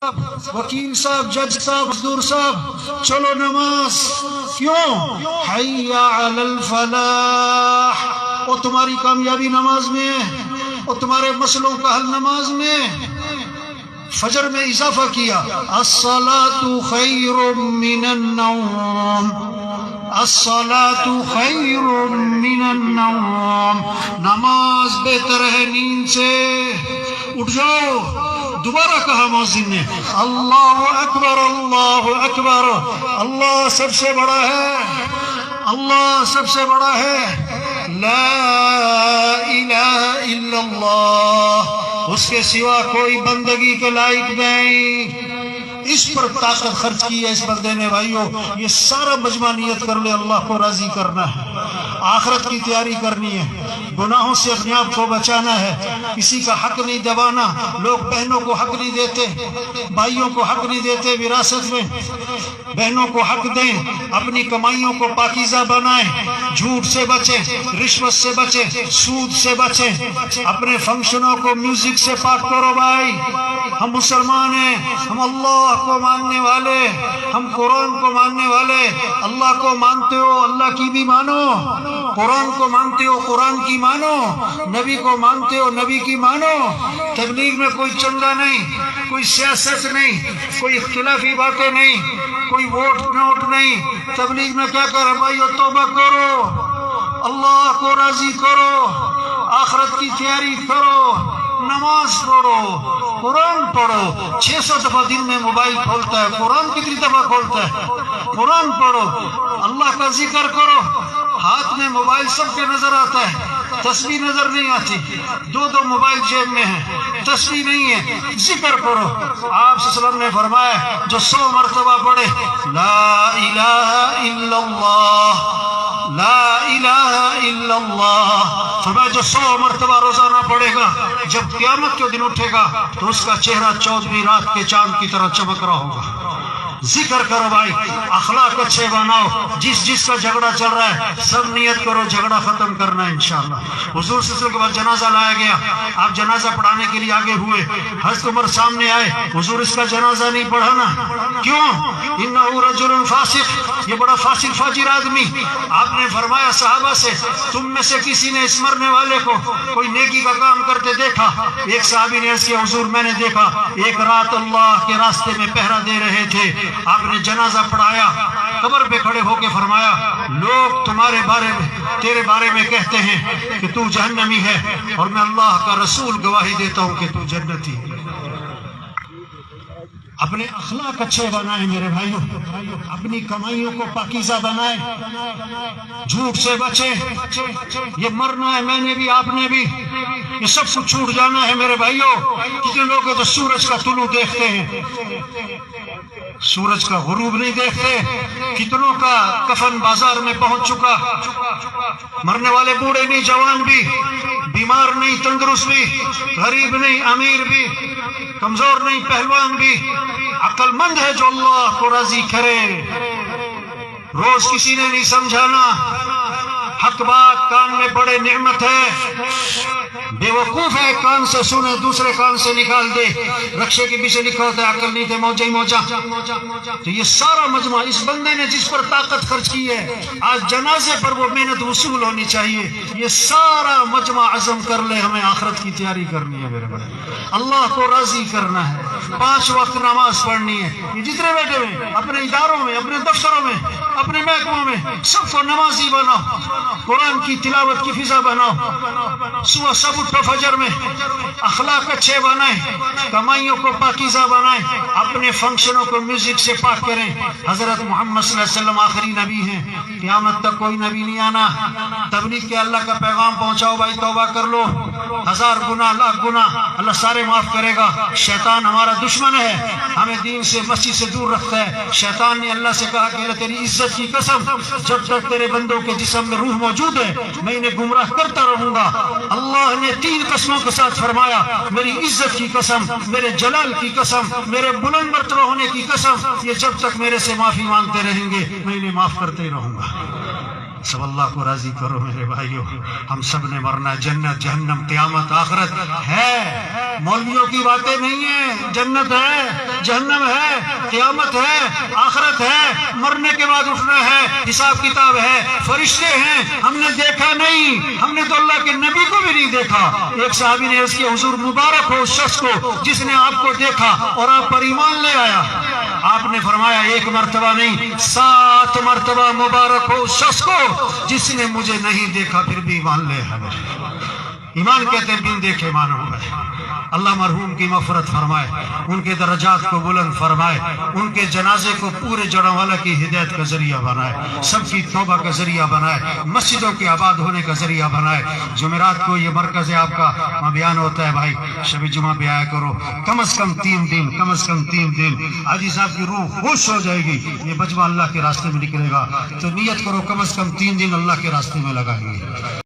وکیل صاحب، جج صاحب، مزدور صاحب، چلو نماز. کیوں؟ حی علی الفلاح. وہ تمہاری کامیابی نماز میں ہے، اور تمہارے مسئلوں کا حل نماز میں. فجر میں اضافہ کیا، الصلاۃ خیر من النوم، الصلاۃ خیر من النوم. نماز بہتر ہے نیند سے. اٹھ جاؤ. دوبارہ کہا مؤذن نے، اللہ اکبر اللہ اکبر. اللہ سب سے بڑا ہے، اللہ سب سے بڑا ہے. لا الہ الا اللہ، اس کے سوا کوئی بندگی کے لائق نہیں. اس پر طاقت خرچ کی ہے اس بندے نے. بھائیو، یہ سارا مجمع نیت کر لے اللہ کو راضی کرنا ہے، آخرت کی تیاری کرنی ہے، گناہوں سے اپنے آپ کو بچانا ہے، کسی کا حق نہیں دبانا. لوگ بہنوں کو حق نہیں دیتے، بھائیوں کو حق نہیں دیتے وراثت میں. بہنوں کو حق دیں، اپنی کمائیوں کو پاکیزہ بنائیں، جھوٹ سے بچیں، رشوت سے بچیں، سود سے بچیں، اپنے فنکشنوں کو میوزک سے پاک کرو. بھائی، ہم مسلمان ہیں، ہم اللہ کو ماننے والے، ہم قرآن کو ماننے والے. اللہ کو مانتے ہو اللہ کی بھی مانو، قرآن کو مانتے ہو قرآن کی مانو، نبی کو مانتے ہو نبی کی مانو. تبلیغ میں کوئی چندہ نہیں، کوئی سیاست نہیں، کوئی اختلافی باتیں نہیں، کوئی ووٹ نوٹ نہیں. تبلیغ میں کیا کرو بھائیو؟ توبہ کرو، اللہ کو راضی کرو، آخرت کی تیاری کرو، نماز پڑھو، قرآن پڑھو. 600 دفعہ دن میں موبائل کھولتا ہے، قرآن کتنی دفعہ کھولتا ہے؟ قرآن پڑھو، اللہ کا ذکر کرو. ہاتھ میں موبائل سب کے نظر آتا ہے، تسبیح نظر نہیں آتی. دو موبائل جیب میں ہے، تسبیح نہیں ہے. ذکر کرو. آپ صلی اللہ علیہ وسلم نے فرمایا، جو 100 مرتبہ پڑھے لا الہ الا اللہ، لا الہ الا اللہ، فرمایا جو 100 مرتبہ روزانہ پڑھے گا، جب قیامت کے دن اٹھے گا تو اس کا چہرہ 14ویں رات کے چاند کی طرح چمک رہا ہوگا. ذکر کرو بھائی، اخلاق اچھے بناؤ. جس کا جھگڑا چل رہا ہے سب نیت کرو جھگڑا ختم کرنا ہے انشاءاللہ. حضور صلی اللہ علیہ وسلم کے بعد جنازہ لایا گیا، آپ جنازہ پڑھانے کے لیے آگے ہوئے. حضرت عمر سامنے آئے، حضور اس کا جنازہ نہیں پڑھانا. کیوں؟ انہ رجل فاسق، یہ بڑا فاسق فاجر آدمی. آپ نے فرمایا صحابہ سے، تم میں سے کسی نے اس مرنے والے کو کوئی نیکی کا کام کرتے دیکھا؟ ایک صحابی نے عرض کیا، حضور میں نے دیکھا، ایک رات اللہ کے راستے میں پہرا دے رہے تھے. آپ نے جنازہ پڑھایا، قبر پہ کھڑے ہو کے فرمایا، لوگ تمہارے بارے میں، تیرے بارے میں کہتے ہیں کہ تو جہنمی ہے، اور میں اللہ کا رسول گواہی دیتا ہوں کہ تو جنتی ہے. اپنے اخلاق اچھے بنائیں میرے بھائیوں، اپنی کمائیوں کو پاکیزہ بنائیں، جھوٹ سے بچیں. یہ مرنا ہے، میں نے بھی، آپ نے بھی، یہ سب کچھ چھوٹ جانا ہے میرے بھائیوں. کتنے لوگ تو سورج کا طلوع دیکھتے ہیں، سورج کا غروب نہیں دیکھتے. کتنوں کا کفن بازار میں پہنچ چکا. مرنے والے بوڑھے نہیں، جوان بھی، بیمار نہیں تندرست بھی، غریب نہیں امیر بھی، کمزور نہیں پہلوان بھی. عقل مند ہے جو اللہ کو راضی کرے. روز کسی نے نہیں سمجھانا. حق بات کان میں پڑے نعمت ہے. بے وقوف ہے، کان سے سنے دوسرے کان سے نکال دے. رکشے کے پیچھے لکھا ہوتا ہے عقل نہیں تھے موجہ ہی موجہ. تو یہ سارا مجمع اس بندے نے جس پر طاقت خرچ کی ہے، آج جنازے پر وہ محنت وصول ہونی چاہیے. یہ سارا مجمع عزم کر لے، ہمیں آخرت کی تیاری کرنی ہے میرے بھائی، اللہ کو راضی کرنا ہے. 5 وقت نماز پڑھنی ہے. یہ جتنے بیٹھے ہوئے اپنے اداروں میں، اپنے دفتروں میں، اپنے محکموں میں، سب کو نمازی بناؤ، قرآن کی تلاوت کی فضا بناؤ. صبح سب اٹھو فجر میں، اخلاق اچھے بنائیں، کمائیوں کو پاکیزہ بنائیں، اپنے فنکشنوں کو میوزک سے پاک کریں. حضرت محمد صلی اللہ علیہ وسلم آخری نبی ہیں، قیامت تک کوئی نبی نہیں آنا. تبلیغ کے اللہ کا پیغام پہنچاؤ بھائی. توبہ کر لو، 1000 گناہ لاکھ گناہ اللہ سارے معاف کرے گا. شیطان ہمارا دشمن ہے، ہمیں دین سے مسجد سے دور رکھتا ہے. شیطان نے اللہ سے کہا کہ اللہ تیری عزت کی قسم، جب تک تیرے بندوں کے جسم میں روح موجود ہے میں انہیں گمراہ کرتا رہوں گا. اللہ نے 3 قسموں کے ساتھ فرمایا، میری عزت کی قسم، میرے جلال کی قسم، میرے بلند مرتبہ ہونے کی قسم، یہ جب تک میرے سے معافی مانگتے رہیں گے میں انہیں معاف کرتے رہوں گا. سب اللہ کو راضی کرو میرے بھائیوں. ہم سب نے مرنا. جنت جہنم قیامت آخرت ہے، مولویوں کی باتیں نہیں ہیں. جنت ہے، جہنم ہے، قیامت ہے، آخرت ہے، مرنے کے بعد اٹھنا ہے، حساب کتاب ہے، فرشتے ہیں، ہم نے دیکھا نہیں، ہم نے تو اللہ کے نبی کو بھی نہیں دیکھا۔ ایک صحابی نے اس کے حضور مبارک ہو اس شخص کو جس نے آپ کو دیکھا اور آپ پر ایمان لے آیا۔ آپ نے فرمایا ایک مرتبہ نہیں 7 مرتبہ مبارک ہو اس شخص کو جس نے مجھے نہیں دیکھا پھر بھی ایمان لے آیا۔ ایمان کہتے ہیں بن دیکھے ایمان ہو گئے۔ اللہ مرحوم کی مغفرت فرمائے، ان کے درجات کو بلند فرمائے، ان کے جنازے کو پورے جڑوالا کی ہدایت کا ذریعہ بنائے، سب کی توبہ کا ذریعہ بنائے، مسجدوں کے آباد ہونے کا ذریعہ بنائے۔ جمعرات کو یہ مرکز ہے آپ کا، وہاں بیان ہوتا ہے بھائی شب جمعہ پہ آیا کرو، کم از کم 3 دن، کم از کم 3 دن حاجی صاحب کی روح خوش ہو جائے گی، یہ بجمہ اللہ کے راستے میں نکلے گا، تو نیت کرو کم از کم 3 دن اللہ کے راستے میں لگائیں گے۔